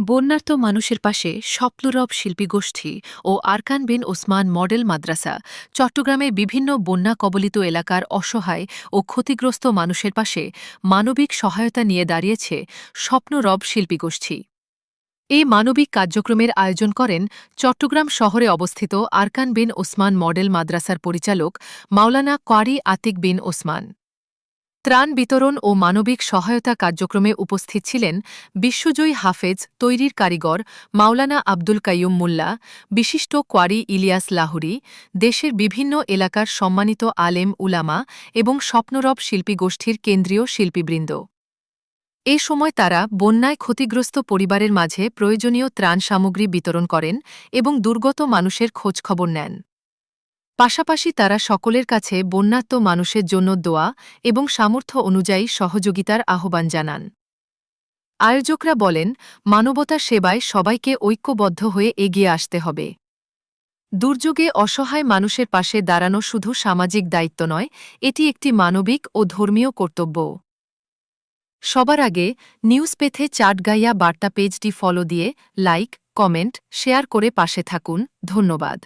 বন্যার্ত মানুষের পাশে স্বপ্নরব শিল্পীগোষ্ঠী ও আরকান বিন ওসমান মডেল মাদ্রাসা চট্টগ্রামের বিভিন্ন বন্যা কবলিত এলাকার অসহায় ও ক্ষতিগ্রস্ত মানুষের পাশে মানবিক সহায়তা নিয়ে দাঁড়িয়েছে স্বপ্নরব শিল্পীগোষ্ঠী। এই মানবিক কার্যক্রমের আয়োজন করেন চট্টগ্রাম শহরে অবস্থিত আরকান বিন ওসমান মডেল মাদ্রাসার পরিচালক মাওলানা কোয়ারি আতিক বিন ওসমান। ত্রাণ বিতরণ ও মানবিক সহায়তা কার্যক্রমে উপস্থিত ছিলেন বিশ্বজয়ী হাফেজ তৈরির কারিগর মাওলানা আব্দুল কাইয়ুম মোল্লা, বিশিষ্ট কোয়ারি ইলিয়াস লাহুরি, দেশের বিভিন্ন এলাকার সম্মানিত আলেম উলামা এবং স্বপ্নরব শিল্পী গোষ্ঠীর কেন্দ্রীয় শিল্পীবৃন্দ। এ সময় তারা বন্যায় ক্ষতিগ্রস্ত পরিবারের মাঝে প্রয়োজনীয় ত্রাণ সামগ্রী বিতরণ করেন এবং দুর্গত মানুষের খোঁজখবর নেন। পাশাপাশি তারা সকলের কাছে বন্যাত্ম মানুষের জন্য দোয়া এবং সামর্থ্য অনুযায়ী সহযোগিতার আহ্বান জানান। আয়োজকরা বলেন, মানবতা সেবায় সবাইকে ঐক্যবদ্ধ হয়ে এগিয়ে আসতে হবে। দুর্যোগে অসহায় মানুষের পাশে দাঁড়ানো শুধু সামাজিক দায়িত্ব নয়, এটি একটি মানবিক ও ধর্মীয় কর্তব্যও। সবার আগে নিউজ পেথে চাটগাইয়া বার্তা পেজটি ফলো দিয়ে লাইক, কমেন্ট, শেয়ার করে পাশে থাকুন। ধন্যবাদ।